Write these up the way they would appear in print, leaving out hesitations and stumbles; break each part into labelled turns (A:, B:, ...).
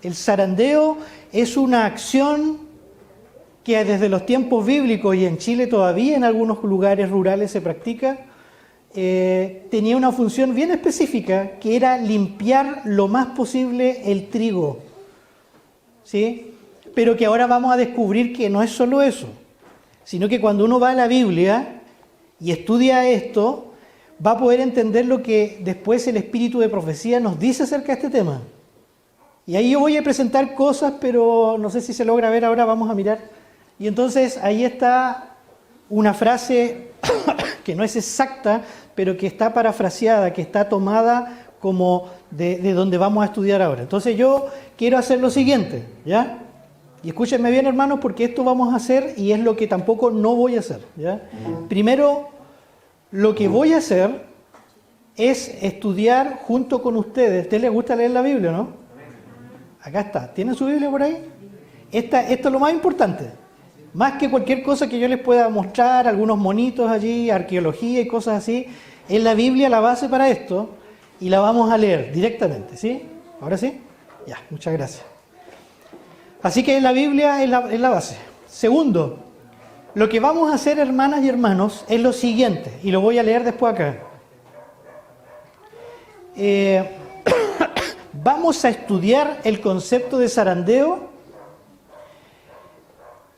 A: El zarandeo es una acción que desde los tiempos bíblicos y en Chile todavía en algunos lugares rurales se practica, tenía una función bien específica, que era limpiar lo más posible el trigo, ¿sí? Pero que ahora vamos a descubrir que no es solo eso, sino que cuando uno va a la Biblia y estudia esto, va a poder entender lo que después el espíritu de profecía nos dice acerca de este tema. Y ahí yo voy a presentar cosas, pero no sé si se logra ver ahora, vamos a mirar. Y entonces ahí está una frase que no es exacta, pero que está parafraseada, que está tomada como de donde vamos a estudiar ahora. Entonces yo quiero hacer lo siguiente, ¿ya? Y escúchenme bien, hermanos, porque esto vamos a hacer y es lo que tampoco no voy a hacer, ¿ya? Primero, lo que voy a hacer es estudiar junto con ustedes. ¿A usted les gusta leer la Biblia, no? Acá está. ¿Tienen su Biblia por ahí? Esto es lo más importante. Más que cualquier cosa que yo les pueda mostrar, algunos monitos allí, arqueología y cosas así, es la Biblia la base para esto y la vamos a leer directamente, ¿sí? ¿Ahora sí? Ya, muchas gracias. Así que la Biblia es la base. Segundo, lo que vamos a hacer, hermanas y hermanos, es lo siguiente, y lo voy a leer después acá. Vamos a estudiar el concepto de zarandeo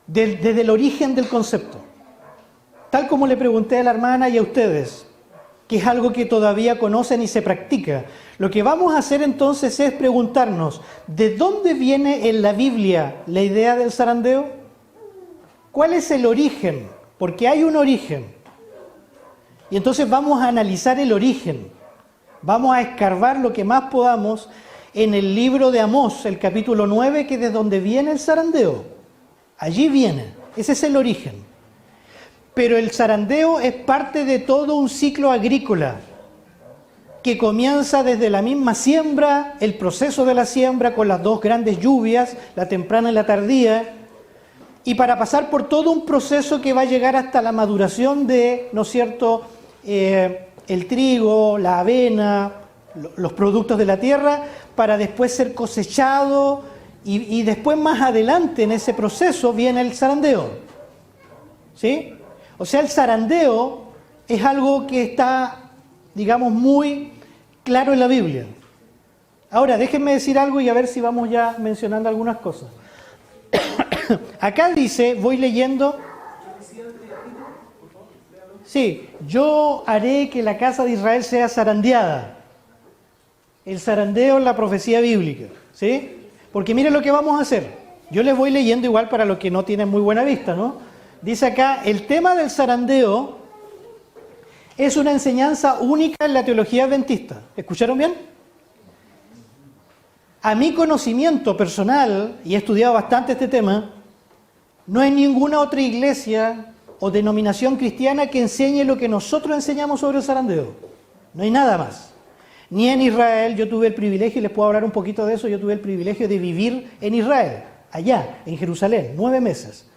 A: desde el origen del concepto. Tal como le pregunté a la hermana y a ustedes, que es algo que todavía conocen y se practica. Lo que vamos a hacer entonces es preguntarnos, ¿de dónde viene en la Biblia la idea del zarandeo? ¿Cuál es el origen? Porque hay un origen. Y entonces vamos a analizar el origen. Vamos a escarbar lo que más podamos en el libro de Amós, el capítulo 9, que es de donde viene el zarandeo. Allí viene. Ese es el origen. Pero el zarandeo es parte de todo un ciclo agrícola que comienza desde la misma siembra, el proceso de la siembra con las dos grandes lluvias, la temprana y la tardía, y para pasar por todo un proceso que va a llegar hasta la maduración de, ¿no es cierto?, el trigo, la avena, los productos de la tierra, para después ser cosechado y después más adelante en ese proceso viene el zarandeo. ¿Sí? O sea, el zarandeo es algo que está, digamos, muy claro en la Biblia. Ahora, déjenme decir algo y a ver si vamos ya mencionando algunas cosas. Acá dice, voy leyendo... Sí, yo haré que la casa de Israel sea zarandeada. El zarandeo es la profecía bíblica, ¿sí? Porque miren lo que vamos a hacer. Yo les voy leyendo igual para los que no tienen muy buena vista, ¿no? Dice acá, el tema del zarandeo es una enseñanza única en la teología adventista. ¿Escucharon bien? A mi conocimiento personal, y he estudiado bastante este tema, no hay ninguna otra iglesia o denominación cristiana que enseñe lo que nosotros enseñamos sobre el zarandeo. No hay nada más. Ni en Israel, yo tuve el privilegio, y les puedo hablar un poquito de eso, yo tuve el privilegio de vivir en Israel, allá, en Jerusalén, 9 meses.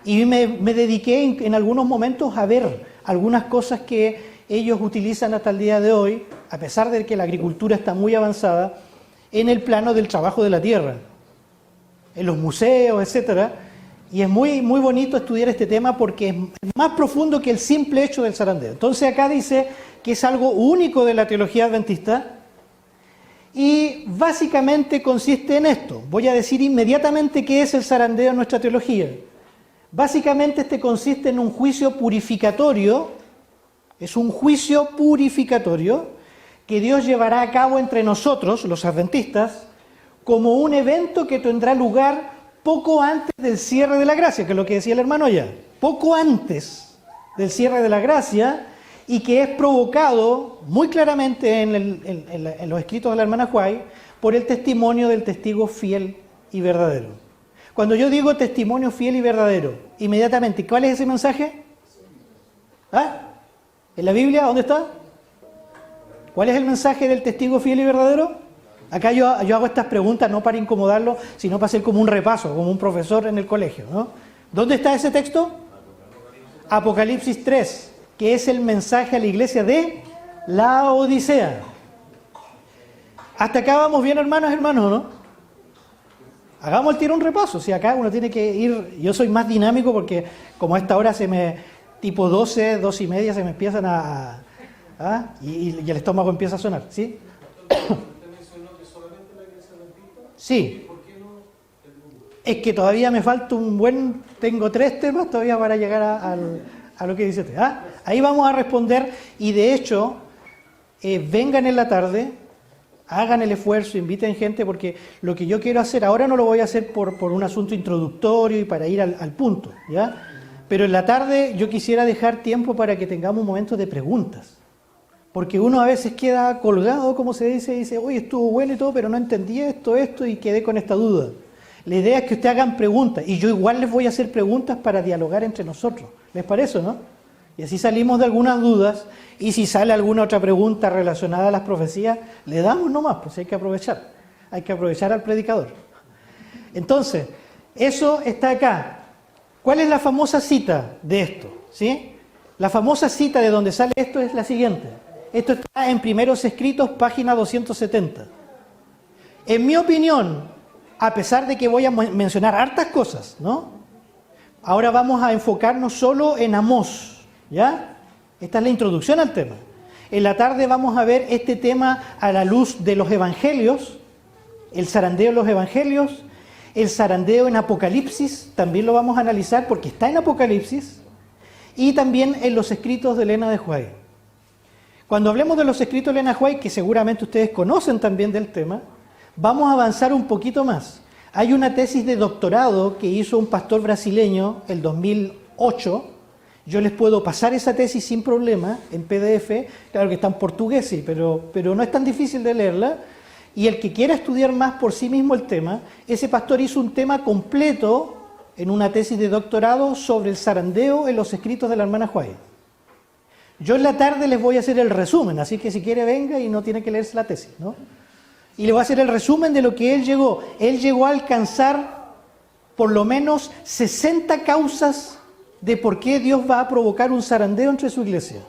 A: Y me dediqué en algunos momentos a ver algunas cosas que ellos utilizan hasta el día de hoy, a pesar de que la agricultura está muy avanzada, en el plano del trabajo de la tierra, en los museos, etcétera. Y es muy, muy bonito estudiar este tema porque es más profundo que el simple hecho del zarandeo. Entonces acá dice que es algo único de la teología adventista y básicamente consiste en esto. Voy a decir inmediatamente qué es el zarandeo en nuestra teología. Básicamente consiste en un juicio purificatorio, es un juicio purificatorio que Dios llevará a cabo entre nosotros, los adventistas, como un evento que tendrá lugar poco antes del cierre de la gracia, que es lo que decía el hermano allá, poco antes del cierre de la gracia, y que es provocado muy claramente en los escritos de la hermana White por el testimonio del testigo fiel y verdadero. Cuando yo digo testimonio fiel y verdadero, inmediatamente, ¿cuál es ese mensaje? ¿Ah? ¿En la Biblia? ¿Dónde está? ¿Cuál es el mensaje del testigo fiel y verdadero? Acá yo hago estas preguntas no para incomodarlo, sino para hacer como un repaso, como un profesor en el colegio, ¿no? ¿Dónde está ese texto? Apocalipsis 3, que es el mensaje a la iglesia de la Odisea. Hasta acá vamos bien, hermanas y hermanos, ¿no? Hagamos el tiro un repaso. Si acá uno tiene que ir, yo soy más dinámico porque como a esta hora tipo 12, 12 y media se me empiezan y el estómago empieza a sonar, ¿sí? Sí. Es que todavía me falta tengo 3 temas todavía para llegar a lo que dice usted. Ahí vamos a responder y de hecho, vengan en la tarde, hagan el esfuerzo, inviten gente, porque lo que yo quiero hacer, ahora no lo voy a hacer por un asunto introductorio y para ir al punto, ¿ya? Pero en la tarde yo quisiera dejar tiempo para que tengamos momentos de preguntas. Porque uno a veces queda colgado, como se dice, y dice, oye, estuvo bueno y todo, pero no entendí esto, y quedé con esta duda. La idea es que ustedes hagan preguntas, y yo igual les voy a hacer preguntas para dialogar entre nosotros. ¿Les parece, no? Y así salimos de algunas dudas, y si sale alguna otra pregunta relacionada a las profecías, le damos nomás, pues hay que aprovechar al predicador. Entonces, eso está acá. ¿Cuál es la famosa cita de esto? ¿Sí? La famosa cita de donde sale esto es la siguiente. Esto está en Primeros Escritos, página 270. En mi opinión, a pesar de que voy a mencionar hartas cosas, ¿no? Ahora vamos a enfocarnos solo en Amós, ¿ya? Esta es la introducción al tema. En la tarde vamos a ver este tema a la luz de los evangelios, el zarandeo en los evangelios, el zarandeo en Apocalipsis, también lo vamos a analizar porque está en Apocalipsis, y también en los escritos de Elena de White. Cuando hablemos de los escritos de Elena White, que seguramente ustedes conocen también del tema, vamos a avanzar un poquito más. Hay una tesis de doctorado que hizo un pastor brasileño el 2008. Yo les puedo pasar esa tesis sin problema en PDF. Claro que está en portugués, sí, pero no es tan difícil de leerla. Y el que quiera estudiar más por sí mismo el tema, ese pastor hizo un tema completo en una tesis de doctorado sobre el zarandeo en los escritos de la hermana White. Yo en la tarde les voy a hacer el resumen, así que si quiere venga y no tiene que leerse la tesis, ¿no? Y le voy a hacer el resumen de lo que él llegó. Él llegó a alcanzar por lo menos 60 causas de por qué Dios va a provocar un zarandeo entre su iglesia.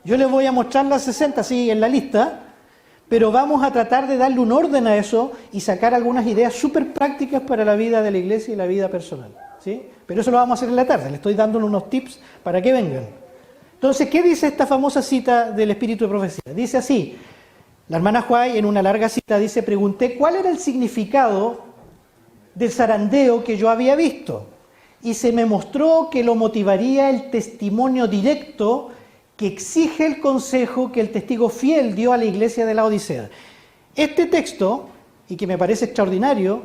A: Yo les voy a mostrar las 60, sí, en la lista, pero vamos a tratar de darle un orden a eso y sacar algunas ideas súper prácticas para la vida de la iglesia y la vida personal, ¿sí? Pero eso lo vamos a hacer en la tarde, le estoy dando unos tips para que vengan. Entonces, ¿qué dice esta famosa cita del Espíritu de Profecía? Dice así, la hermana White en una larga cita dice, pregunté cuál era el significado del zarandeo que yo había visto y se me mostró que lo motivaría el testimonio directo que exige el consejo que el testigo fiel dio a la iglesia de la Odisea. Este texto, y que me parece extraordinario,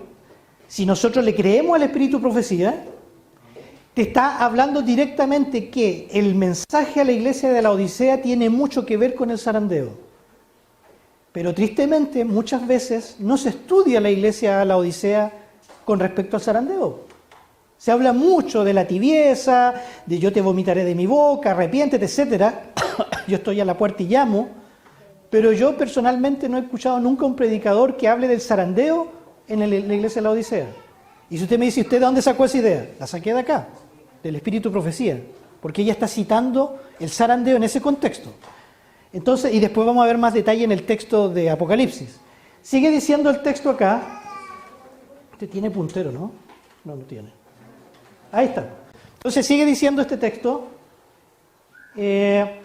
A: si nosotros le creemos al Espíritu de Profecía, te está hablando directamente que el mensaje a la iglesia de la Odisea tiene mucho que ver con el zarandeo. Pero tristemente, muchas veces no se estudia la iglesia de la Odisea con respecto al zarandeo. Se habla mucho de la tibieza, de yo te vomitaré de mi boca, arrepiéntete, etc. Yo estoy a la puerta y llamo, pero yo personalmente no he escuchado nunca un predicador que hable del zarandeo en la iglesia de la Odisea. Y si usted me dice, ¿usted de dónde sacó esa idea? La saqué de acá, del Espíritu de Profecía, porque ella está citando el zarandeo en ese contexto. Entonces, y después vamos a ver más detalle en el texto de Apocalipsis. Sigue diciendo el texto acá. Usted tiene puntero, ¿no? No, no tiene. Ahí está. Entonces sigue diciendo este texto. ¿Qué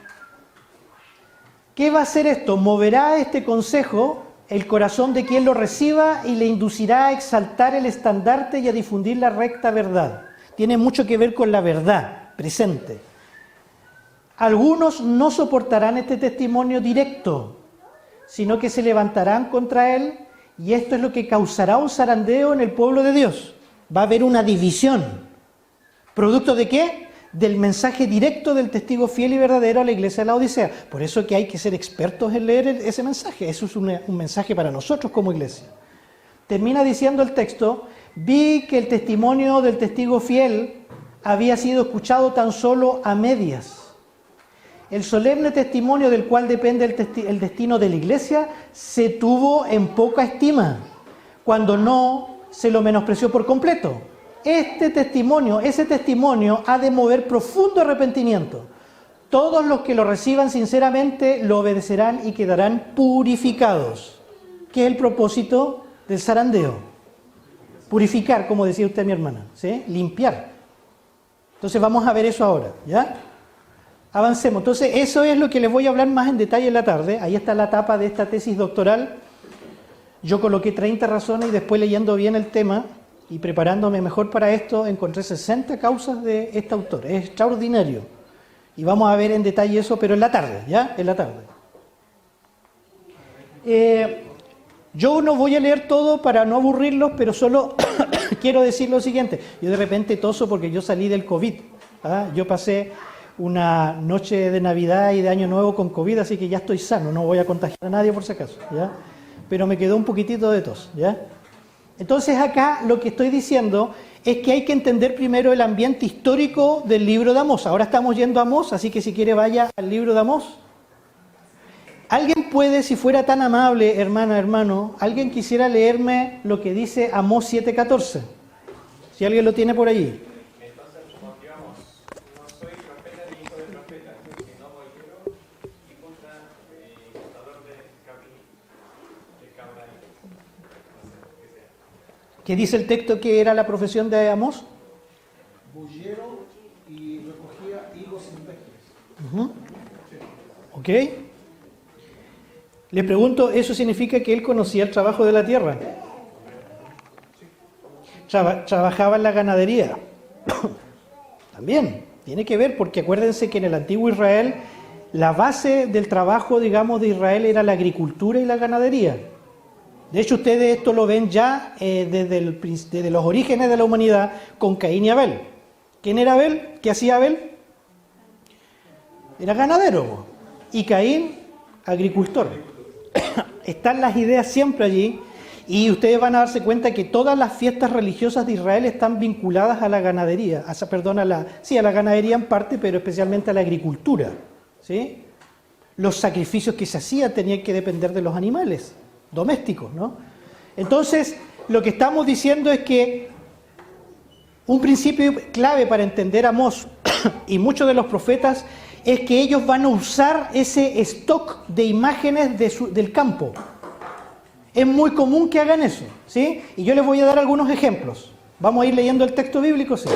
A: va a hacer esto? Moverá este consejo el corazón de quien lo reciba y le inducirá a exaltar el estandarte y a difundir la recta verdad. Tiene mucho que ver con la verdad presente. Algunos no soportarán este testimonio directo, sino que se levantarán contra él, y esto es lo que causará un zarandeo en el pueblo de Dios. Va a haber una división. ¿Producto de qué? Del mensaje directo del testigo fiel y verdadero a la iglesia de la Odisea. Por eso que hay que ser expertos en leer ese mensaje. Eso es un mensaje para nosotros como iglesia. Termina diciendo el texto, vi que el testimonio del testigo fiel había sido escuchado tan solo a medias. El solemne testimonio del cual depende el destino de la iglesia se tuvo en poca estima, cuando no se lo menospreció por completo. Ese testimonio ha de mover profundo arrepentimiento. Todos los que lo reciban sinceramente lo obedecerán y quedarán purificados. ¿Qué es el propósito del zarandeo? Purificar, como decía usted, mi hermana, ¿sí? Limpiar. Entonces vamos a ver eso ahora, ¿ya? Avancemos. Entonces eso es lo que les voy a hablar más en detalle en la tarde. Ahí está la tapa de esta tesis doctoral. Yo coloqué 30 razones y después leyendo bien el tema y preparándome mejor para esto, encontré 60 causas de este autor. Es extraordinario. Y vamos a ver en detalle eso, pero en la tarde, ¿ya? En la tarde. Yo no voy a leer todo para no aburrirlos, pero solo quiero decir lo siguiente. Yo de repente toso porque yo salí del COVID. ¿Ah? Yo pasé una noche de Navidad y de Año Nuevo con COVID, así que ya estoy sano, no voy a contagiar a nadie por si acaso, ¿ya? Pero me quedó un poquitito de tos, ¿ya? Entonces acá lo que estoy diciendo es que hay que entender primero el ambiente histórico del libro de Amós. Ahora estamos yendo a Amós, así que si quiere vaya al libro de Amós. ¿Alguien puede, si fuera tan amable, hermana, hermano, alguien quisiera leerme lo que dice Amós 7:14? Si alguien lo tiene por allí.
B: Entonces respondíamos, no soy profeta ni hijo de profeta, sino voyero y contador de cabra.
A: ¿Qué dice el texto que era la profesión de Amós?
C: Bullero y recogía higos silvestres.
A: Ok. Le pregunto, ¿eso significa que él conocía el trabajo de la tierra? Trabajaba en la ganadería. También, tiene que ver, porque acuérdense que en el antiguo Israel, la base del trabajo, digamos, de Israel era la agricultura y la ganadería. De hecho, ustedes esto lo ven ya desde los orígenes de la humanidad con Caín y Abel. ¿Quién era Abel? ¿Qué hacía Abel? Era ganadero. Y Caín, agricultor. Están las ideas siempre allí y ustedes van a darse cuenta que todas las fiestas religiosas de Israel están vinculadas a la ganadería, a la ganadería en parte, pero especialmente a la agricultura, ¿sí? Los sacrificios que se hacían tenían que depender de los animales domésticos, ¿no? Entonces, lo que estamos diciendo es que un principio clave para entender a Amós y muchos de los profetas es que ellos van a usar ese stock de imágenes del campo. Es muy común que hagan eso, ¿sí? Y yo les voy a dar algunos ejemplos. Vamos a ir leyendo el texto bíblico, sí.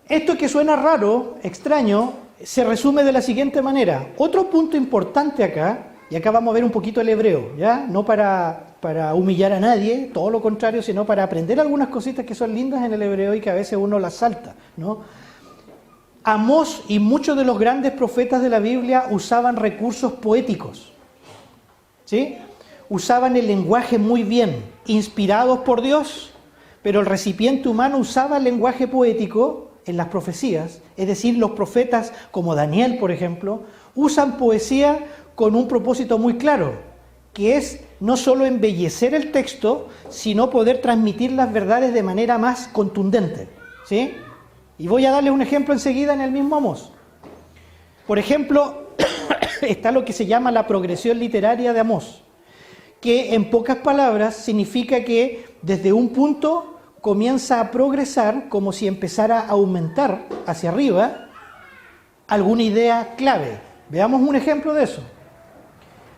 A: Esto que suena raro, extraño, se resume de la siguiente manera. Otro punto importante acá, y acá vamos a ver un poquito el hebreo, ¿ya? No para humillar a nadie, todo lo contrario, sino para aprender algunas cositas que son lindas en el hebreo y que a veces uno las salta, ¿no? Amós y muchos de los grandes profetas de la Biblia usaban recursos poéticos, ¿sí? Usaban el lenguaje muy bien, inspirados por Dios, pero el recipiente humano usaba el lenguaje poético en las profecías, es decir, los profetas como Daniel, por ejemplo, usan poesía con un propósito muy claro, que es no solo embellecer el texto, sino poder transmitir las verdades de manera más contundente, ¿sí? Y voy a darles un ejemplo enseguida en el mismo Amós. Por ejemplo, está lo que se llama la progresión literaria de Amós, que en pocas palabras significa que desde un punto comienza a progresar como si empezara a aumentar hacia arriba alguna idea clave. Veamos un ejemplo de eso.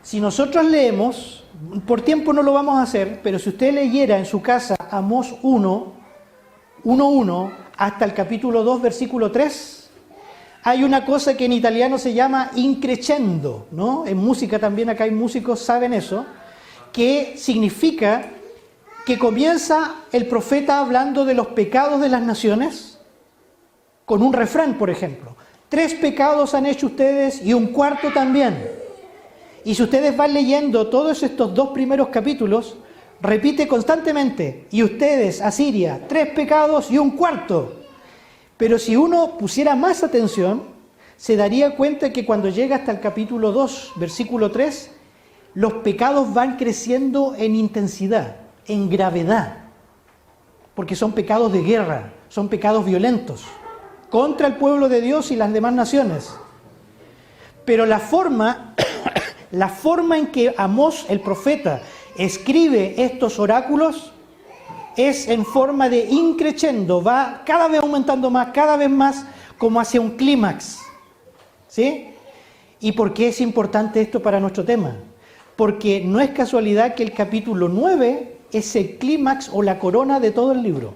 A: Si nosotros leemos, por tiempo no lo vamos a hacer, pero si usted leyera en su casa Amós 1:1 hasta el capítulo 2, versículo 3, hay una cosa que en italiano se llama increscendo, ¿no? En música también, acá hay músicos, saben eso, que significa que comienza el profeta hablando de los pecados de las naciones, con un refrán, por ejemplo. 3 pecados han hecho ustedes y un cuarto también. Y si ustedes van leyendo todos estos 2 primeros capítulos, repite constantemente, y ustedes, Asiria, 3 pecados y un cuarto. Pero si uno pusiera más atención, se daría cuenta que cuando llega hasta el capítulo 2, versículo 3, los pecados van creciendo en intensidad, en gravedad, porque son pecados de guerra, son pecados violentos, contra el pueblo de Dios y las demás naciones. Pero la forma en que Amós, el profeta, escribe estos oráculos es en forma de increscendo, va cada vez aumentando más, cada vez más, como hacia un clímax, ¿sí? ¿Y por qué es importante esto para nuestro tema? Porque no es casualidad que el capítulo 9 es el clímax o la corona de todo el libro.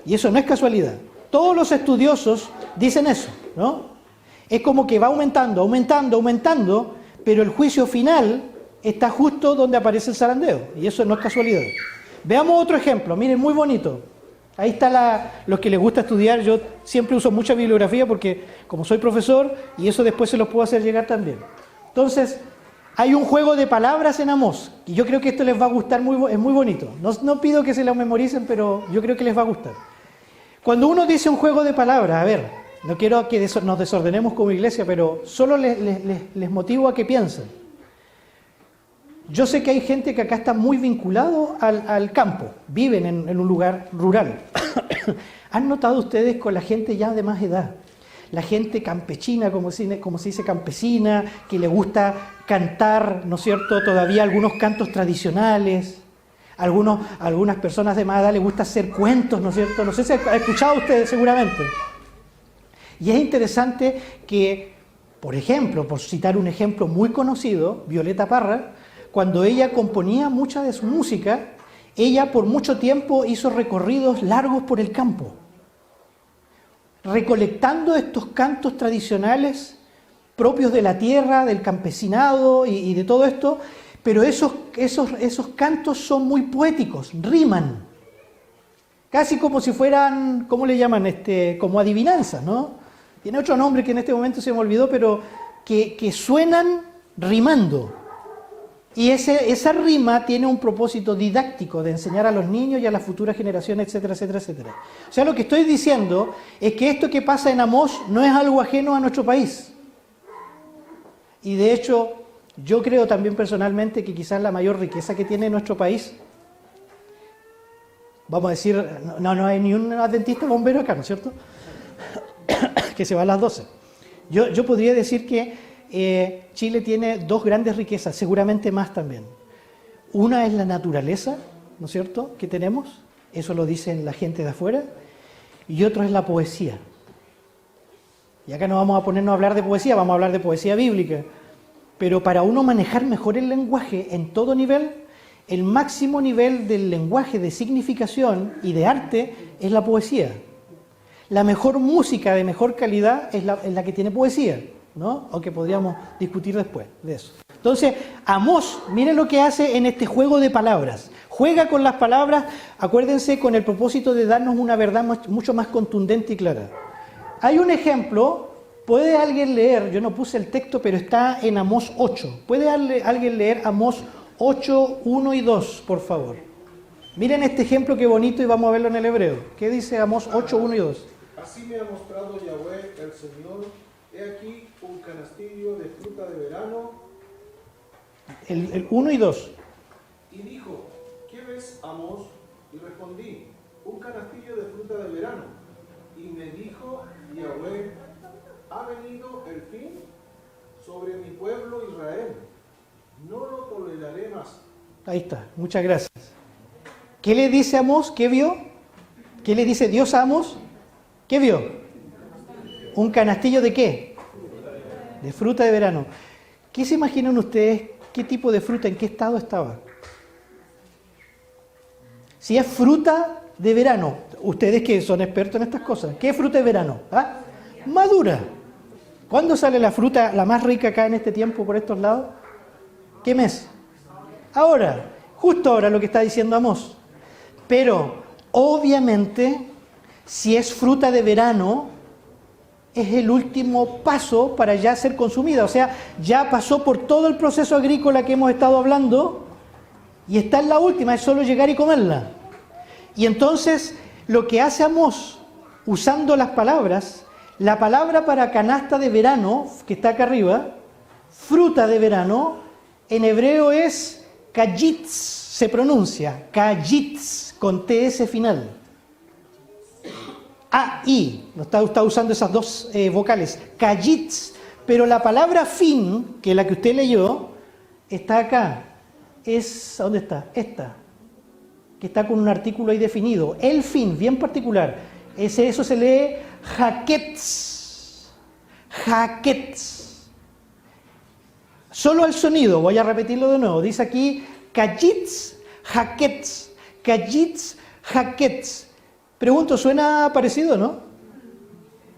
A: Y eso no es casualidad. Todos los estudiosos dicen eso, ¿no? Es como que va aumentando, aumentando, aumentando, pero el juicio final está justo donde aparece el zarandeo. Y eso no es casualidad. Veamos otro ejemplo, miren, muy bonito. Ahí está los que les gusta estudiar. Yo siempre uso mucha bibliografía porque como soy profesor, y eso después se los puedo hacer llegar también. Entonces, hay un juego de palabras en Amós, y yo creo que esto les va a gustar, es muy bonito. No pido que se lo memoricen, pero yo creo que les va a gustar. Cuando uno dice un juego de palabras, a ver, no quiero que nos desordenemos como iglesia, pero solo les motivo a que piensen. Yo sé que hay gente que acá está muy vinculado al campo, viven en un lugar rural. ¿Han notado ustedes con la gente ya de más edad? La gente campechina, como se dice campesina, que le gusta cantar, ¿no es cierto?, todavía algunos cantos tradicionales. Algunas personas de más edad les gusta hacer cuentos, ¿no es cierto? No sé si ha escuchado ustedes seguramente. Y es interesante que, por ejemplo, por citar un ejemplo muy conocido, Violeta Parra, cuando ella componía mucha de su música, ella por mucho tiempo hizo recorridos largos por el campo, recolectando estos cantos tradicionales propios de la tierra, del campesinado y de todo esto, pero esos cantos son muy poéticos, riman, casi como si fueran, ¿cómo le llaman? Como adivinanzas, ¿no? Tiene otro nombre que en este momento se me olvidó, pero que suenan rimando. Y esa rima tiene un propósito didáctico de enseñar a los niños y a las futuras generaciones, etcétera, etcétera, etcétera. O sea, lo que estoy diciendo es que esto que pasa en Amós no es algo ajeno a nuestro país. Y de hecho, yo creo también personalmente que quizás la mayor riqueza que tiene nuestro país, vamos a decir, no hay ni un adventista bombero acá, ¿no es cierto? Que se va a las 12. Yo podría decir que Chile tiene dos grandes riquezas, seguramente más también. Una es la naturaleza, ¿no es cierto?, que tenemos, eso lo dicen la gente de afuera, y otro es la poesía. Y acá no vamos a ponernos a hablar de poesía, vamos a hablar de poesía bíblica. Pero para uno manejar mejor el lenguaje en todo nivel, el máximo nivel del lenguaje de significación y de arte es la poesía. La mejor música de mejor calidad es la que tiene poesía, ¿no? Aunque podríamos discutir después de eso. Entonces, Amós, miren lo que hace en este juego de palabras. Juega con las palabras, acuérdense, con el propósito de darnos una verdad mucho más contundente y clara. Hay un ejemplo, ¿puede alguien leer? Yo no puse el texto, pero está en Amós 8. ¿Puede alguien leer Amós 8, 1 y 2, por favor? Miren este ejemplo, qué bonito, y vamos a verlo en el hebreo. ¿Qué dice Amós 8, 1 y 2?
C: Así me ha mostrado Yahweh, el Señor, he aquí un canastillo de fruta de verano.
A: El 1 y 2.
C: Y dijo, ¿qué ves, Amós? Y respondí, un canastillo de fruta de verano. Y me dijo Yahweh, ha venido el fin sobre mi pueblo Israel. No lo toleraré más.
A: Ahí está, muchas gracias. ¿Qué le dice Amós? ¿Qué vio? ¿Qué le dice Dios a Amós? ¿Qué vio? ¿Un canastillo de qué? De fruta de verano. ¿Qué se imaginan ustedes? ¿Qué tipo de fruta? ¿En qué estado estaba? Si es fruta de verano, ustedes que son expertos en estas cosas, ¿qué es fruta de verano? ¿Ah? Madura. ¿Cuándo sale la fruta la más rica acá en este tiempo por estos lados? ¿Qué mes? Ahora, justo ahora lo que está diciendo Amós. Pero, obviamente, si es fruta de verano, es el último paso para ya ser consumida. O sea, ya pasó por todo el proceso agrícola que hemos estado hablando y está en la última, es solo llegar y comerla. Y entonces, lo que hace Amós, usando las palabras, la palabra para canasta de verano, que está acá arriba, fruta de verano, en hebreo es kajitz, se pronuncia, kajitz, con TS final. A-I, no está usando esas dos vocales, kajitz, pero la palabra fin, que es la que usted leyó, está acá. ¿Dónde está? Esta, que está con un artículo ahí definido. El fin, bien particular. Eso se lee haketz. Haketz. Solo el sonido, voy a repetirlo de nuevo. Dice aquí, kajitz, Haketz, Kayitz, Haketz. Pregunto, ¿suena parecido, no?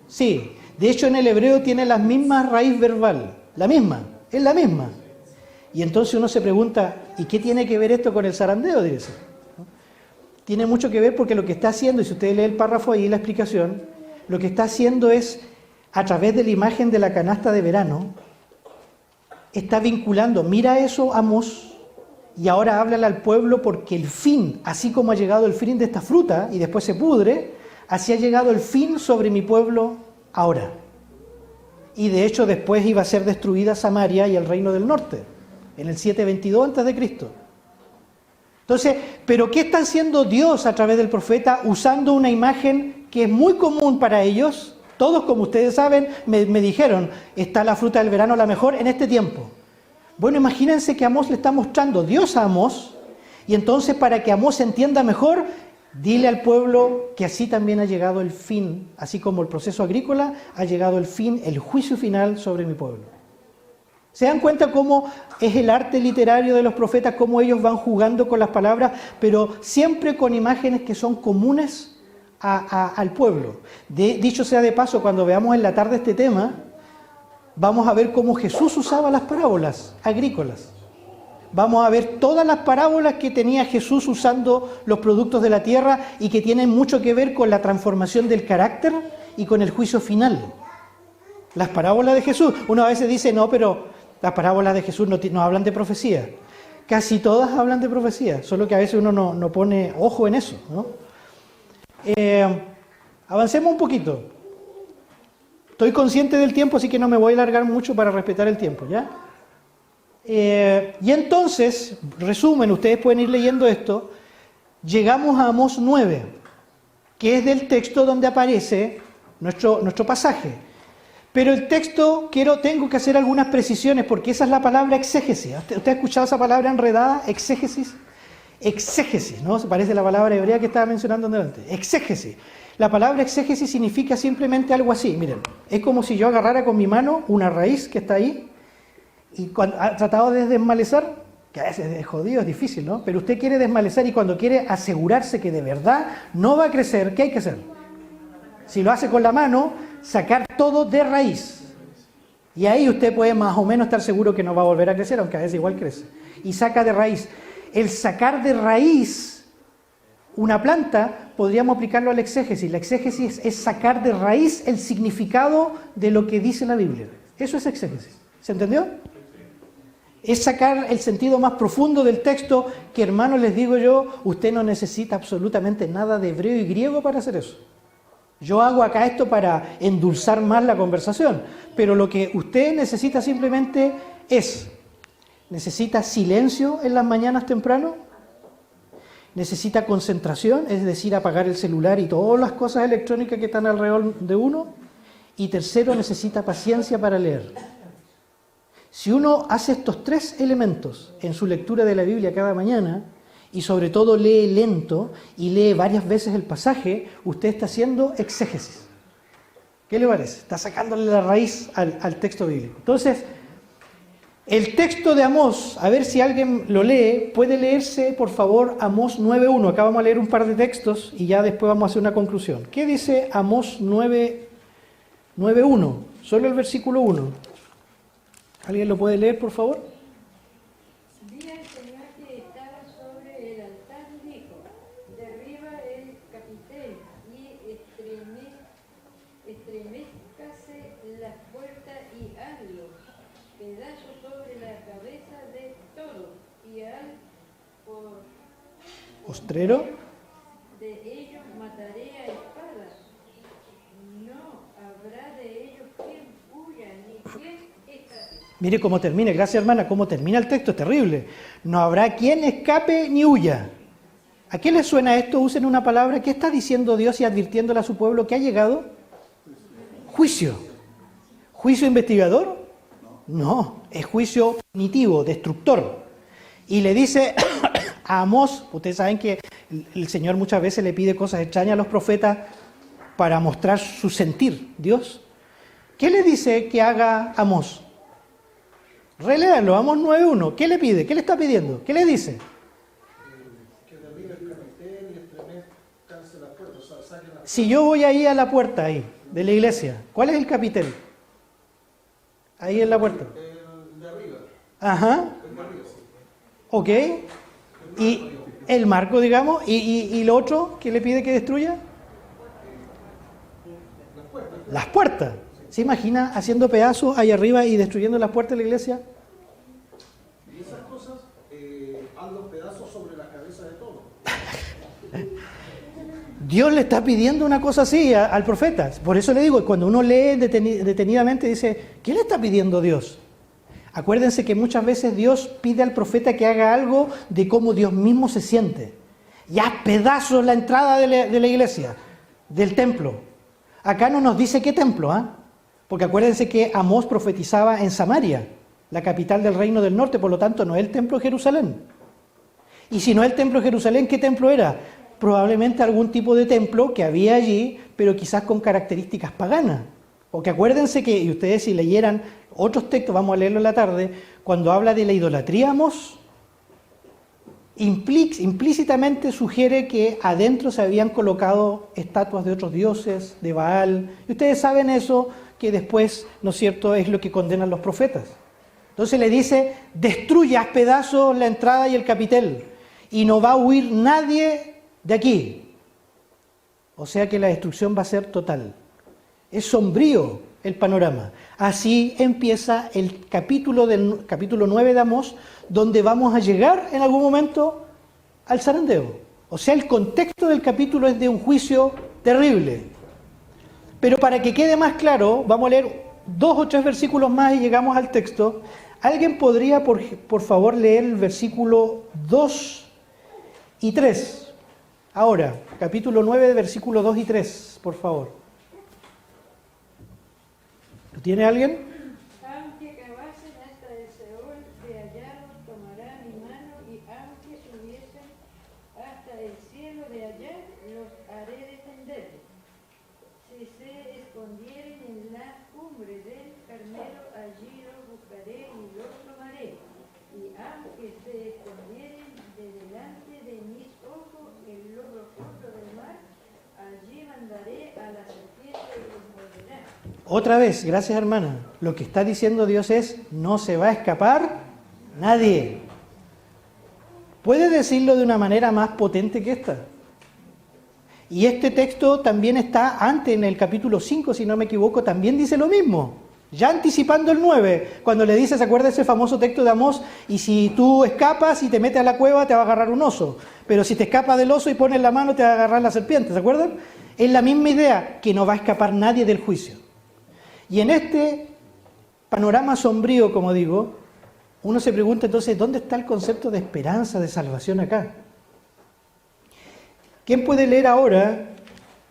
A: Sí, de hecho en el hebreo tiene la misma raíz verbal, la misma, es la misma. Y entonces uno se pregunta, ¿y qué tiene que ver esto con el zarandeo? Dice. Tiene mucho que ver porque lo que está haciendo, y si usted lee el párrafo ahí, la explicación, lo que está haciendo es, a través de la imagen de la canasta de verano, está vinculando, mira eso Amós, y ahora háblale al pueblo porque el fin, así como ha llegado el fin de esta fruta y después se pudre, así ha llegado el fin sobre mi pueblo ahora. Y de hecho después iba a ser destruida Samaria y el reino del norte, en el 722 a.C. Entonces, ¿pero qué está haciendo Dios a través del profeta usando una imagen que es muy común para ellos? Todos, como ustedes saben, me dijeron, está la fruta del verano la mejor en este tiempo. Bueno, imagínense que Amós le está mostrando Dios a Amós, y entonces para que Amós entienda mejor, dile al pueblo que así también ha llegado el fin, así como el proceso agrícola, ha llegado el fin, el juicio final sobre mi pueblo. ¿Se dan cuenta cómo es el arte literario de los profetas, cómo ellos van jugando con las palabras, pero siempre con imágenes que son comunes al pueblo? Dicho sea de paso, cuando veamos en la tarde este tema, vamos a ver cómo Jesús usaba las parábolas agrícolas. Vamos a ver todas las parábolas que tenía Jesús usando los productos de la tierra y que tienen mucho que ver con la transformación del carácter y con el juicio final. Las parábolas de Jesús, uno a veces dice, no, pero las parábolas de Jesús no hablan de profecía. Casi todas hablan de profecía, solo que a veces uno no pone ojo en eso, ¿no? Avancemos un poquito. Estoy consciente del tiempo, así que no me voy a alargar mucho para respetar el tiempo, ¿ya? Y entonces, resumen, ustedes pueden ir leyendo esto, llegamos a Amós 9, que es del texto donde aparece nuestro pasaje. Pero el texto, tengo que hacer algunas precisiones, porque esa es la palabra exégesis. ¿Usted ha escuchado esa palabra enredada, exégesis? Exégesis, ¿no? Se parece a la palabra hebrea que estaba mencionando antes. Exégesis. La palabra exégesis significa simplemente algo así, miren, es como si yo agarrara con mi mano una raíz que está ahí y cuando ha tratado de desmalezar, que a veces es jodido, es difícil, ¿no? Pero usted quiere desmalezar y cuando quiere asegurarse que de verdad no va a crecer, ¿qué hay que hacer? Si lo hace con la mano, sacar todo de raíz. Y ahí usted puede más o menos estar seguro que no va a volver a crecer, aunque a veces igual crece. Y saca de raíz. El sacar de raíz una planta, podríamos aplicarlo a la exégesis. La exégesis es sacar de raíz el significado de lo que dice la Biblia. Eso es exégesis. ¿Se entendió? Es sacar el sentido más profundo del texto que, hermanos, les digo yo, usted no necesita absolutamente nada de hebreo y griego para hacer eso. Yo hago acá esto para endulzar más la conversación, pero lo que usted necesita simplemente necesita silencio en las mañanas temprano, necesita concentración, es decir, apagar el celular y todas las cosas electrónicas que están alrededor de uno, y tercero, necesita paciencia para leer. Si uno hace estos tres elementos en su lectura de la Biblia cada mañana, y sobre todo lee lento y lee varias veces el pasaje, usted está haciendo exégesis. ¿Qué le parece? Está sacándole la raíz al texto bíblico. Entonces, el texto de Amós, a ver si alguien lo lee, puede leerse, por favor, Amós 9.1. Acá vamos a leer un par de textos y ya después vamos a hacer una conclusión. ¿Qué dice Amós 9.1? Solo el versículo 1. ¿Alguien lo puede leer, por favor?
D: Vi al Señor que estaba sobre el altar y dijo, derriba el capitel y estremezcase las puertas y hazlo pedazos sobre la cabeza de todos, y al
A: postrero
D: de ellos mataré a espada. No habrá de ellos quien huya ni quien escape.
A: Mire cómo termina, gracias hermana, cómo termina el texto, es terrible. No habrá quien escape ni huya. ¿A qué les suena esto? Usen una palabra. ¿Qué está diciendo Dios y advirtiéndole a su pueblo que ha llegado? Juicio. ¿Juicio investigador? No, es juicio punitivo, destructor. Y le dice a Amós, ustedes saben que el Señor muchas veces le pide cosas extrañas a los profetas para mostrar su sentir, Dios. ¿Qué le dice que haga Amós? Reléanlo, Amós 9.1. ¿Qué le pide? ¿Qué le está pidiendo? ¿Qué le dice? Si yo voy ahí a la puerta ahí, de la iglesia, ¿cuál es el capitel? Ahí en la puerta.
C: El de arriba.
A: Ajá.
C: El de arriba, sí.
A: Ok. Y el marco, digamos, y lo otro que le pide que destruya.
C: Las puertas.
A: Las puertas. ¿Se imagina haciendo pedazos ahí arriba y destruyendo las puertas de la iglesia?
C: Y esas cosas haz los pedazos sobre la cabeza de todos.
A: Dios le está pidiendo una cosa así al profeta. Por eso le digo, cuando uno lee detenidamente, dice, ¿qué le está pidiendo Dios? Acuérdense que muchas veces Dios pide al profeta que haga algo de cómo Dios mismo se siente. Y haz pedazos la entrada de la iglesia, del templo. Acá no nos dice qué templo, ¿ah? Porque acuérdense que Amós profetizaba en Samaria, la capital del reino del norte, por lo tanto no es el templo de Jerusalén. Y si no es el templo de Jerusalén, ¿qué templo era? Probablemente algún tipo de templo que había allí, pero quizás con características paganas. Porque acuérdense que, y ustedes si leyeran otros textos, vamos a leerlo en la tarde, cuando habla de la idolatría Amós, implícitamente sugiere que adentro se habían colocado estatuas de otros dioses, de Baal. Y ustedes saben eso, que después, ¿no es cierto?, es lo que condenan los profetas. Entonces le dice, destruyas pedazos la entrada y el capitel, y no va a huir nadie de aquí. O sea que la destrucción va a ser total. Es sombrío el panorama. Así empieza el capítulo 9 de Amós, donde vamos a llegar en algún momento al zarandeo. O sea, el contexto del capítulo es de un juicio terrible. Pero para que quede más claro, vamos a leer 2 o 3 versículos más y llegamos al texto. ¿Alguien podría, por favor, leer el versículo 2 y 3? Ahora, capítulo 9, versículo 2 y 3, por favor. ¿Lo tiene alguien?
D: Aunque cavasen hasta el Seol, de allá los tomará mi mano, y aunque subiesen hasta el cielo, de allá los haré descender. Si se escondieren en la cumbre del Carmelo, allí los buscaré y los tomaré. Y aunque se escondieren de delante de mis ojos en lo profundo del mar, allí mandaré a la serpiente y los morderá.
A: Otra vez, gracias hermana. Lo que está diciendo Dios es, no se va a escapar nadie. ¿Puede decirlo de una manera más potente que esta? Y este texto también está antes, en el capítulo 5, si no me equivoco, también dice lo mismo. Ya anticipando el 9, cuando le dice, ¿se acuerda ese famoso texto de Amós? Y si tú escapas y te metes a la cueva, te va a agarrar un oso. Pero si te escapas del oso y pones la mano, te va a agarrar la serpiente, ¿se acuerdan? Es la misma idea, que no va a escapar nadie del juicio. Y en este panorama sombrío, como digo, uno se pregunta entonces, ¿dónde está el concepto de esperanza, de salvación acá? ¿Quién puede leer ahora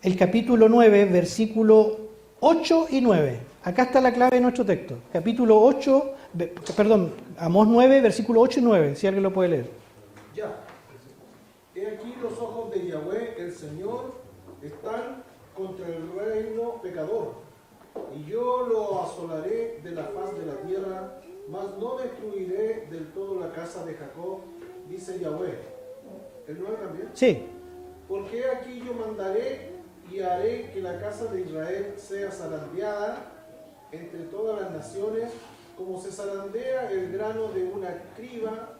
A: el capítulo 9, versículo 8 y 9? Acá está la clave de nuestro texto. Capítulo 8, Amós 9, versículo 8 y 9, si alguien lo puede leer.
C: Ya. He aquí los ojos de Yahweh, el Señor, están contra el reino pecador. Y yo lo asolaré de la faz de la tierra, mas no destruiré del todo la casa de Jacob, dice Yahweh. ¿El 9 también?
A: Sí.
C: Porque aquí yo mandaré y haré que la casa de Israel sea zarandeada entre todas las naciones, como se zarandea el grano de una criba,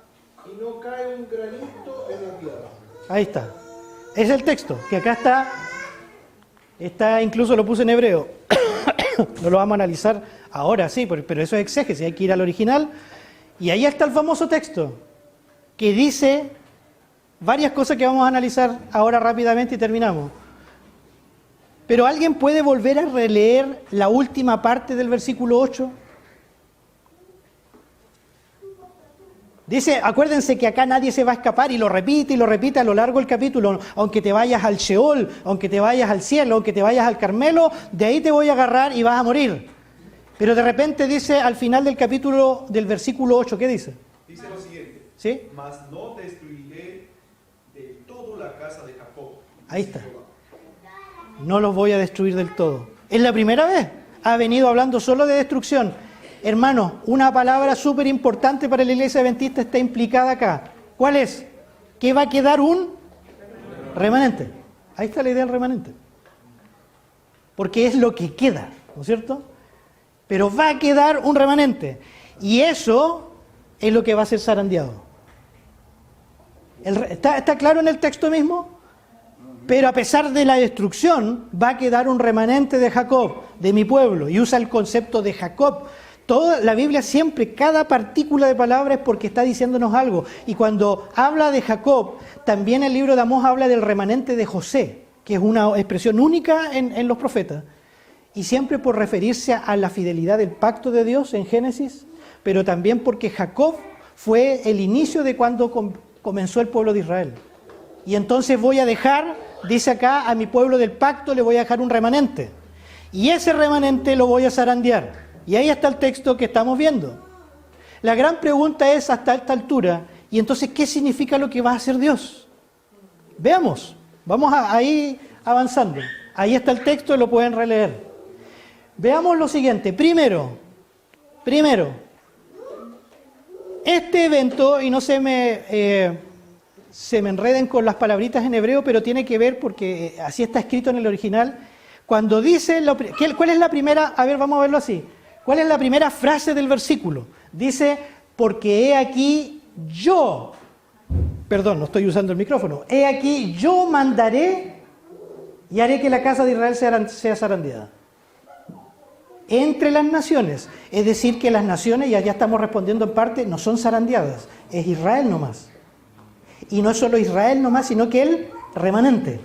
C: y no cae un granito en la tierra.
A: Ahí está. Es el texto, que acá está, incluso lo puse en hebreo. No lo vamos a analizar ahora, sí, pero eso es exégesis, hay que ir al original. Y ahí está el famoso texto, que dice varias cosas que vamos a analizar ahora rápidamente y terminamos. Pero ¿alguien puede volver a releer la última parte del versículo 8? Dice, acuérdense que acá nadie se va a escapar, y lo repite a lo largo del capítulo. Aunque te vayas al Sheol, aunque te vayas al cielo, aunque te vayas al Carmelo, de ahí te voy a agarrar y vas a morir. Pero de repente dice al final del capítulo, del versículo 8, ¿qué dice?
E: Dice lo siguiente:
A: ¿Sí?
E: Mas no destruiré de todo la casa de Jacob.
A: Ahí está. No los voy a destruir del todo. Es la primera vez. Ha venido hablando solo de destrucción. Hermanos, una palabra súper importante para la iglesia adventista está implicada acá. ¿Cuál es? Que va a quedar un remanente. Ahí está la idea del remanente. porque es lo que queda, ¿no es cierto? Pero va a quedar un remanente, y eso es lo que va a ser zarandeado. ¿Está claro en el texto mismo? Pero a pesar de la destrucción, va a quedar un remanente de Jacob, de mi pueblo, y usa el concepto de Jacob. Toda la Biblia siempre, cada partícula de palabra es porque está diciéndonos algo. Y cuando habla de Jacob, también el libro de Amós habla del remanente de José, que es una expresión única en los profetas. Y siempre por referirse a la fidelidad del pacto de Dios en Génesis, pero también porque Jacob fue el inicio de cuando comenzó el pueblo de Israel. Y entonces voy a dejar, dice acá, a mi pueblo del pacto le voy a dejar un remanente. Y ese remanente lo voy a zarandear. Y ahí está el texto que estamos viendo. La gran pregunta es hasta esta altura, ¿y entonces qué significa lo que va a hacer Dios? Veamos, vamos a ir avanzando. Ahí está el texto, lo pueden releer. Veamos lo siguiente. Primero, este evento, y no se me enreden con las palabritas en hebreo, pero tiene que ver porque así está escrito en el original. Cuando dice, ¿cuál es la primera? A ver, vamos a verlo así. ¿Cuál es la primera frase del versículo? Dice, porque he aquí yo, perdón, no estoy usando el micrófono, he aquí yo mandaré y haré que la casa de Israel sea zarandeada. Entre las naciones, es decir, que las naciones, y allá estamos respondiendo en parte, no son zarandeadas, es Israel nomás. Y no es solo Israel nomás, sino que el remanente.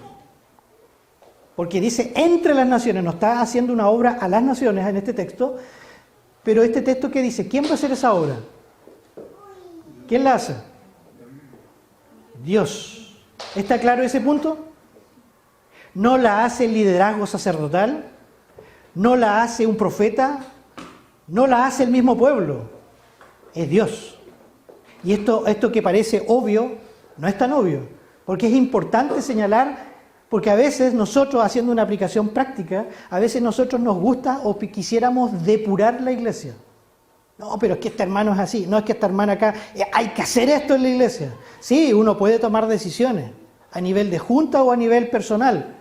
A: Porque dice entre las naciones, no está haciendo una obra a las naciones en este texto, pero este texto que dice, ¿quién va a hacer esa obra? ¿Quién la hace? Dios. ¿Está claro ese punto? No la hace el liderazgo sacerdotal, no la hace un profeta, no la hace el mismo pueblo, es Dios. Y esto que parece obvio, no es tan obvio, porque es importante señalar, porque a veces nosotros, haciendo una aplicación práctica, a veces nosotros nos gusta o quisiéramos depurar la iglesia. No, pero es que este hermano es así, no es que esta hermana acá, hay que hacer esto en la iglesia. Sí, uno puede tomar decisiones a nivel de junta o a nivel personal,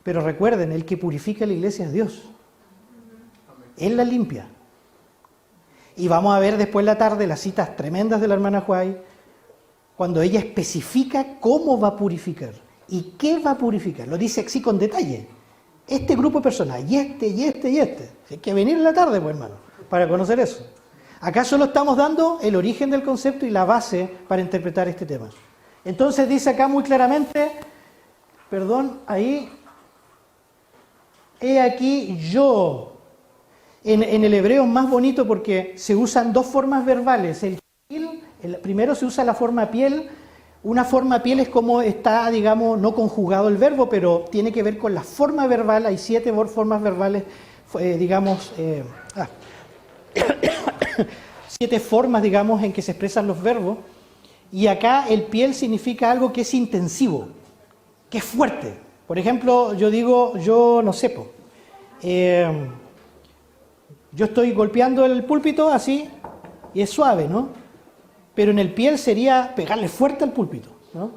A: pero recuerden, el que purifica la iglesia es Dios. Él la limpia. Y vamos a ver después en la tarde las citas tremendas de la hermana Huay, cuando ella especifica cómo va a purificar y qué va a purificar. Lo dice así con detalle. Este grupo de personas, y este, y este, y este. Hay que venir en la tarde, pues hermano, para conocer eso. Acá solo estamos dando el origen del concepto y la base para interpretar este tema. Entonces dice acá muy claramente, he aquí yo. En el hebreo es más bonito porque se usan dos formas verbales. Primero se usa la forma piel. Una forma piel es como está, digamos, no conjugado el verbo, pero tiene que ver con la forma verbal. Hay 7 formas verbales, 7 formas, digamos, en que se expresan los verbos. Y acá el piel significa algo que es intensivo, que es fuerte. Por ejemplo, yo no sé, yo estoy golpeando el púlpito así y es suave, ¿no? Pero en el piel sería pegarle fuerte al púlpito, ¿no?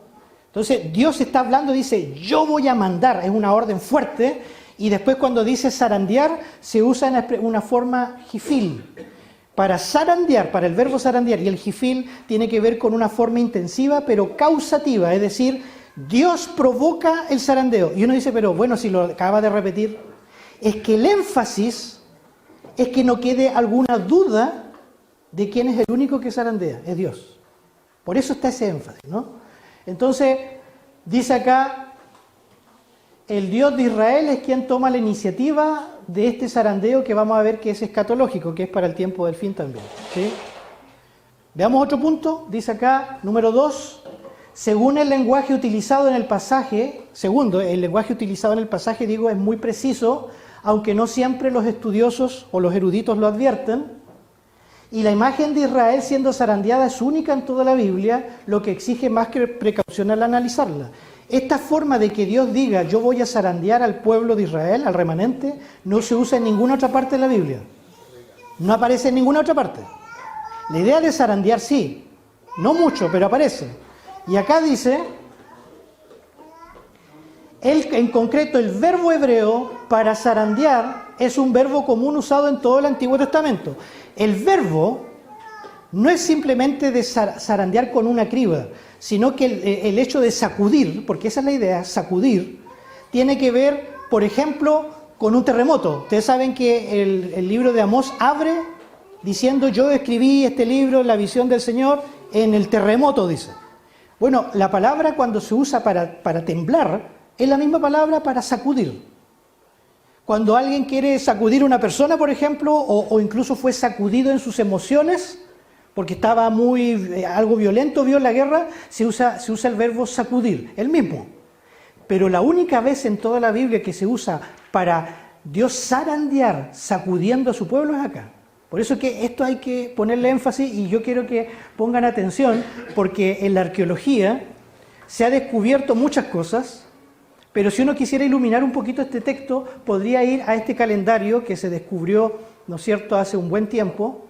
A: Entonces Dios está hablando, dice, yo voy a mandar, es una orden fuerte, y después cuando dice zarandear, se usa una forma jifil. Para zarandear, para el verbo zarandear, y el jifil tiene que ver con una forma intensiva, pero causativa, es decir, Dios provoca el zarandeo. Y uno dice, pero bueno, si lo acaba de repetir, es que el énfasis es que no quede alguna duda de quién es el único que zarandea, es Dios. Por eso está ese énfasis, ¿no? Entonces, dice acá, el Dios de Israel es quien toma la iniciativa de este zarandeo que vamos a ver que es escatológico, que es para el tiempo del fin también, ¿sí? Veamos otro punto, dice acá, número 2, según el lenguaje utilizado en el pasaje, el lenguaje utilizado en el pasaje, digo, es muy preciso, aunque no siempre los estudiosos o los eruditos lo advierten, y la imagen de Israel siendo zarandeada es única en toda la Biblia, lo que exige más que precaución al analizarla. Esta forma de que Dios diga, yo voy a zarandear al pueblo de Israel, al remanente, no se usa en ninguna otra parte de la Biblia. No aparece en ninguna otra parte. La idea de zarandear sí, no mucho, pero aparece. Y acá dice, en concreto el verbo hebreo para zarandear es un verbo común usado en todo el Antiguo Testamento. El verbo no es simplemente de zarandear con una criba, sino que el hecho de sacudir, porque esa es la idea, sacudir, tiene que ver, por ejemplo, con un terremoto. Ustedes saben que el libro de Amós abre diciendo: yo escribí este libro, la visión del Señor, en el terremoto, dice. Bueno, la palabra cuando se usa para temblar es la misma palabra para sacudir. Cuando alguien quiere sacudir a una persona, por ejemplo, o incluso fue sacudido en sus emociones, porque estaba algo violento, vio la guerra, se usa el verbo sacudir, el mismo. Pero la única vez en toda la Biblia que se usa para Dios zarandear, sacudiendo a su pueblo, es acá. Por eso que esto hay que ponerle énfasis, y yo quiero que pongan atención, porque en la arqueología se ha descubierto muchas cosas, pero si uno quisiera iluminar un poquito este texto, podría ir a este calendario que se descubrió, ¿no es cierto?, hace un buen tiempo,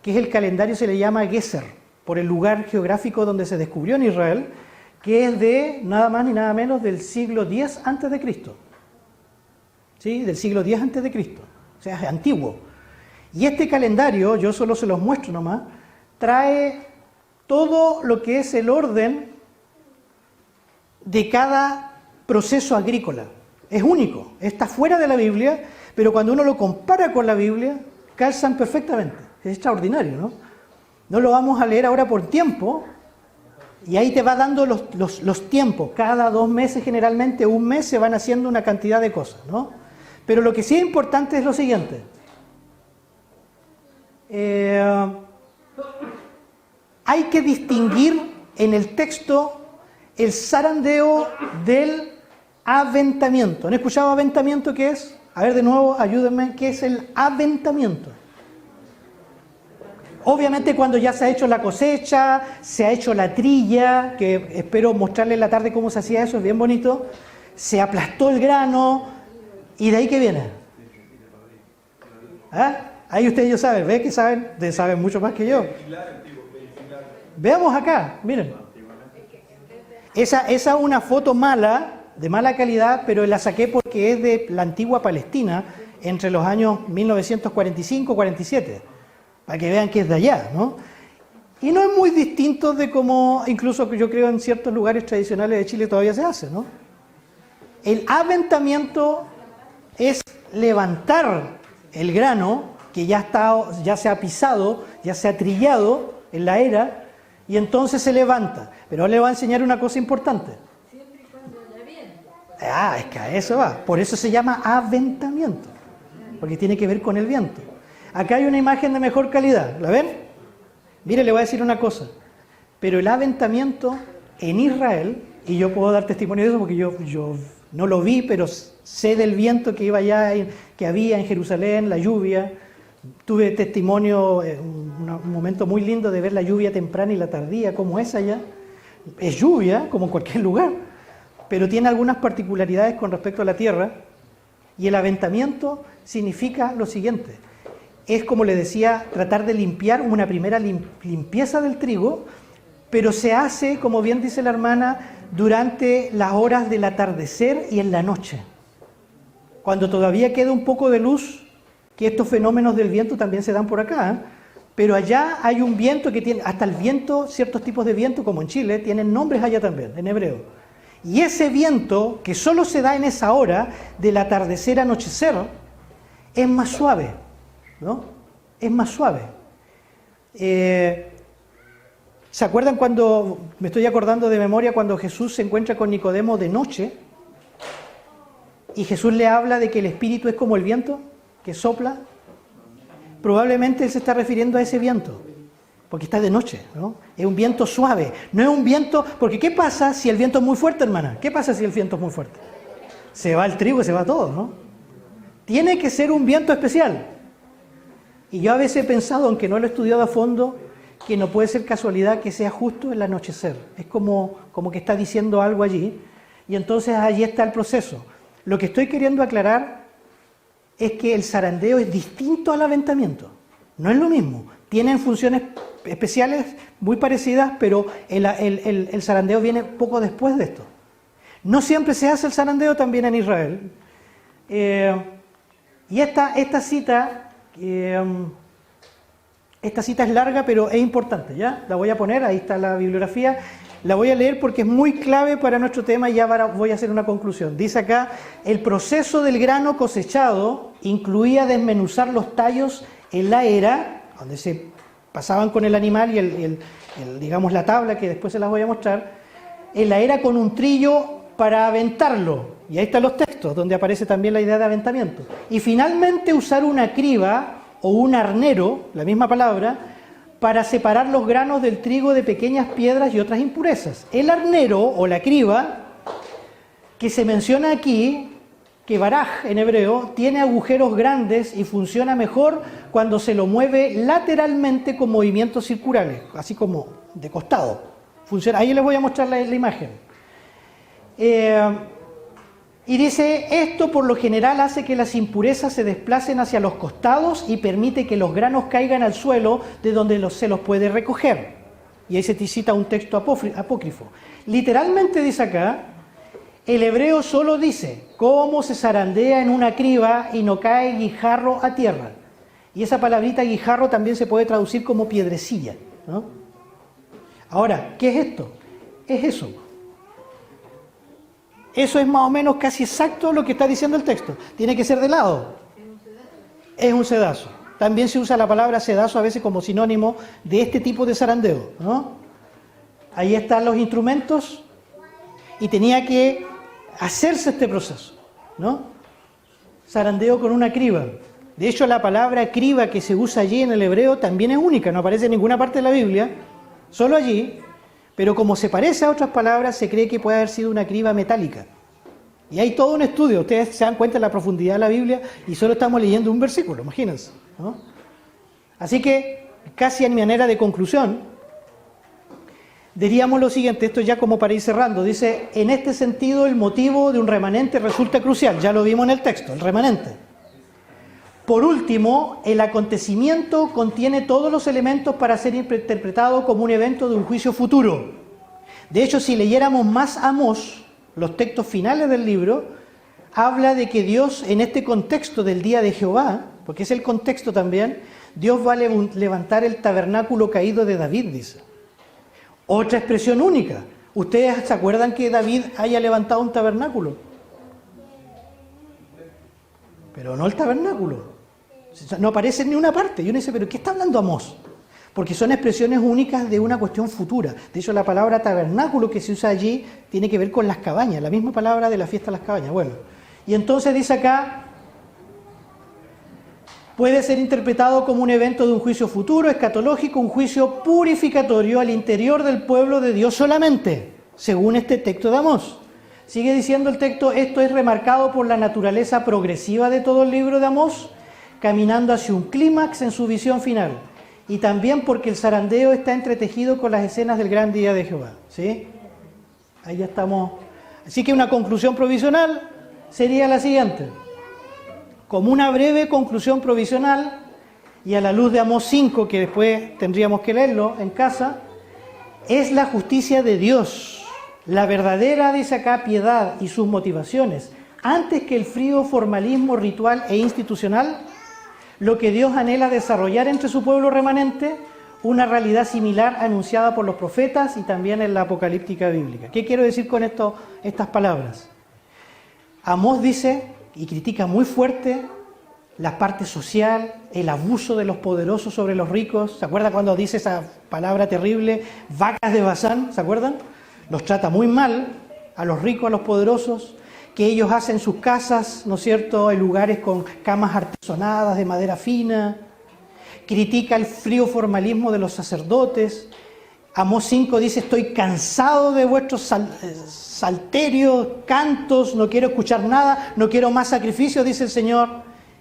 A: que es el calendario, se le llama Geser, por el lugar geográfico donde se descubrió en Israel, que es de nada más ni nada menos del siglo X a.C. ¿Sí? Del siglo X a.C., o sea, es antiguo. Y este calendario, yo solo se los muestro nomás, trae todo lo que es el orden de cada proceso agrícola. Es único, está fuera de la Biblia, pero cuando uno lo compara con la Biblia, calzan perfectamente. Es extraordinario, ¿no? No lo vamos a leer ahora por tiempo, y ahí te va dando los tiempos. Cada 2 meses, generalmente un mes, se van haciendo una cantidad de cosas, ¿no? Pero lo que sí es importante es lo siguiente. Hay que distinguir en el texto el zarandeo del aventamiento. ¿Han escuchado aventamiento qué es? A ver, de nuevo, ayúdenme, ¿qué es el aventamiento? Obviamente cuando ya se ha hecho la cosecha, se ha hecho la trilla, que espero mostrarles en la tarde cómo se hacía eso, es bien bonito, se aplastó el grano, y de ahí ¿qué viene? ¿Ah? Ahí ustedes ya saben, ¿ves que saben? Ustedes saben mucho más que yo. Veamos acá, miren. Esa es una foto mala, de mala calidad, pero la saqué porque es de la antigua Palestina, entre los años 1945-47, para que vean que es de allá, ¿no? Y no es muy distinto de cómo, incluso yo creo, en ciertos lugares tradicionales de Chile todavía se hace, ¿no? El aventamiento es levantar el grano que ya se ha pisado, ya se ha trillado en la era, y entonces se levanta. Pero ahora le voy a enseñar una cosa importante.
D: Siempre y cuando haya viento.
A: Es que a eso va. Por eso se llama aventamiento, porque tiene que ver con el viento. Acá hay una imagen de mejor calidad, ¿la ven? Mire, le voy a decir una cosa. Pero el aventamiento en Israel, y yo puedo dar testimonio de eso porque yo no lo vi, pero sé del viento que iba allá, que había en Jerusalén, la lluvia. Tuve testimonio, un momento muy lindo de ver la lluvia temprana y la tardía, como es allá. Es lluvia, como en cualquier lugar, pero tiene algunas particularidades con respecto a la tierra. Y el aventamiento significa lo siguiente. Es, como le decía, tratar de limpiar una primera limpieza del trigo, pero se hace, como bien dice la hermana, durante las horas del atardecer y en la noche. Cuando todavía queda un poco de luz, que estos fenómenos del viento también se dan por acá, ¿eh? Pero allá hay un viento que tiene, hasta el viento, ciertos tipos de viento, como en Chile, tienen nombres allá también, en hebreo. Y ese viento, que solo se da en esa hora, del atardecer a anochecer, es más suave, ¿no? Es más suave. ¿Se acuerdan cuando, me estoy acordando de memoria, cuando Jesús se encuentra con Nicodemo de noche, y Jesús le habla de que el espíritu es como el viento, que sopla? Probablemente él se está refiriendo a ese viento, porque está de noche, ¿no? Es un viento suave, no es un viento, porque ¿qué pasa si el viento es muy fuerte, hermana? ¿Qué pasa si el viento es muy fuerte? Se va el trigo y se va todo, ¿no? Tiene que ser un viento especial. Y yo a veces he pensado, aunque no lo he estudiado a fondo, que no puede ser casualidad que sea justo el anochecer. Es como que está diciendo algo allí, y entonces allí está el proceso. Lo que estoy queriendo aclarar es que el zarandeo es distinto al aventamiento. No es lo mismo. Tienen funciones especiales muy parecidas, pero el zarandeo viene poco después de esto. No siempre se hace el zarandeo también en Israel. Y esta cita es larga, pero es importante, ¿ya? La voy a poner, ahí está la bibliografía. La voy a leer porque es muy clave para nuestro tema y ya voy a hacer una conclusión. Dice acá, el proceso del grano cosechado incluía desmenuzar los tallos en la era, donde se pasaban con el animal y digamos la tabla, que después se las voy a mostrar, en la era con un trillo para aventarlo. Y ahí están los textos, donde aparece también la idea de aventamiento. Y finalmente usar una criba o un arnero, la misma palabra, para separar los granos del trigo de pequeñas piedras y otras impurezas. El arnero o la criba, que se menciona aquí, que baraj en hebreo, tiene agujeros grandes y funciona mejor cuando se lo mueve lateralmente con movimientos circulares, así como de costado. Funciona. Ahí les voy a mostrar la imagen. Y dice, esto por lo general hace que las impurezas se desplacen hacia los costados y permite que los granos caigan al suelo de donde se los puede recoger. Y ahí se te cita un texto apócrifo. Literalmente dice acá, el hebreo solo dice cómo se zarandea en una criba y no cae guijarro a tierra. Y esa palabrita guijarro también se puede traducir como piedrecilla, ¿no? Ahora, ¿qué es esto? Es eso. Eso es más o menos casi exacto lo que está diciendo el texto. Tiene que ser de lado. Es un sedazo. También se usa la palabra sedazo a veces como sinónimo de este tipo de zarandeo, ¿no? Ahí están los instrumentos y tenía que hacerse este proceso, ¿no? Zarandeo con una criba. De hecho, la palabra criba que se usa allí en el hebreo también es única, no aparece en ninguna parte de la Biblia, solo allí. Pero como se parece a otras palabras, se cree que puede haber sido una criba metálica. Y hay todo un estudio, ustedes se dan cuenta de la profundidad de la Biblia y solo estamos leyendo un versículo, imagínense, ¿no? Así que, casi en manera de conclusión, diríamos lo siguiente, esto ya como para ir cerrando, dice, en este sentido el motivo de un remanente resulta crucial, ya lo vimos en el texto, el remanente. Por último, el acontecimiento contiene todos los elementos para ser interpretado como un evento de un juicio futuro. De hecho, si leyéramos más Amós, los textos finales del libro, habla de que Dios, en este contexto del día de Jehová, porque es el contexto también, Dios va a levantar el tabernáculo caído de David, dice. Otra expresión única. ¿Ustedes se acuerdan que David haya levantado un tabernáculo? Pero no el tabernáculo. No aparece en ninguna parte. Y uno dice, ¿pero qué está hablando Amós? Porque son expresiones únicas de una cuestión futura. De hecho, la palabra tabernáculo que se usa allí tiene que ver con las cabañas, la misma palabra de la fiesta de las cabañas. Bueno, y entonces dice acá, puede ser interpretado como un evento de un juicio futuro, escatológico, un juicio purificatorio al interior del pueblo de Dios solamente, según este texto de Amós. Sigue diciendo el texto, esto es remarcado por la naturaleza progresiva de todo el libro de Amós, caminando hacia un clímax en su visión final, y también porque el zarandeo está entretejido con las escenas del gran día de Jehová, ¿sí? Ahí ya estamos. Así que una conclusión provisional sería la siguiente. Como una breve conclusión provisional, y a la luz de Amós 5, que después tendríamos que leerlo en casa, es la justicia de Dios, la verdadera, dice acá, piedad y sus motivaciones, antes que el frío formalismo ritual e institucional, lo que Dios anhela desarrollar entre su pueblo remanente, una realidad similar anunciada por los profetas y también en la apocalíptica bíblica. ¿Qué quiero decir con estas palabras? Amós dice y critica muy fuerte la parte social, el abuso de los poderosos sobre los ricos. ¿Se acuerdan cuando dice esa palabra terrible? Vacas de Basán, ¿se acuerdan? Los trata muy mal a los ricos, a los poderosos, que ellos hacen sus casas, ¿no es cierto?, en lugares con camas artesonadas de madera fina. Critica el frío formalismo de los sacerdotes. Amós 5 dice, estoy cansado de vuestros salterios, cantos, no quiero escuchar nada, no quiero más sacrificios, dice el Señor.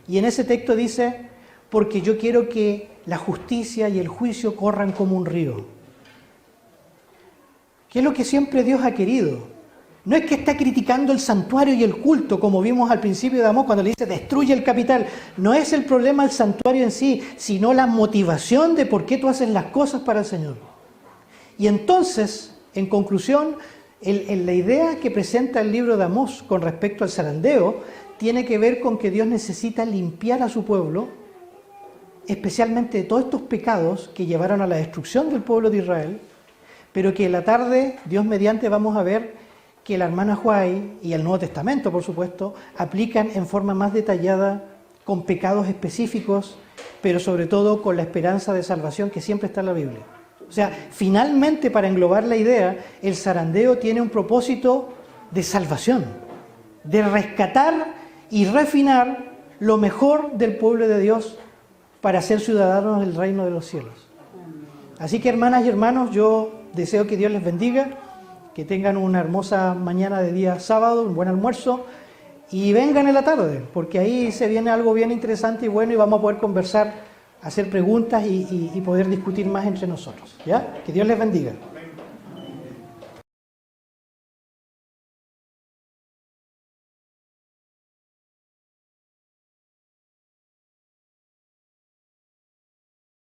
A: Y en ese texto dice, porque yo quiero que la justicia y el juicio corran como un río. ¿Qué es lo que siempre Dios ha querido? No es que está criticando el santuario y el culto, como vimos al principio de Amós cuando le dice destruye el capital. No es el problema el santuario en sí, sino la motivación de por qué tú haces las cosas para el Señor. Y entonces, en conclusión, la idea que presenta el libro de Amós con respecto al zarandeo tiene que ver con que Dios necesita limpiar a su pueblo, especialmente de todos estos pecados que llevaron a la destrucción del pueblo de Israel, pero que en la tarde, Dios mediante, vamos a ver que la hermana Huay y el Nuevo Testamento, por supuesto, aplican en forma más detallada con pecados específicos, pero sobre todo con la esperanza de salvación que siempre está en la Biblia. O sea, finalmente, para englobar la idea, el zarandeo tiene un propósito de salvación, de rescatar y refinar lo mejor del pueblo de Dios para ser ciudadanos del reino de los cielos. Así que, hermanas y hermanos, yo deseo que Dios les bendiga, que tengan una hermosa mañana de día sábado, un buen almuerzo, y vengan en la tarde, porque ahí se viene algo bien interesante y bueno, y vamos a poder conversar, hacer preguntas y poder discutir más entre nosotros. ¿Ya? Que Dios les bendiga.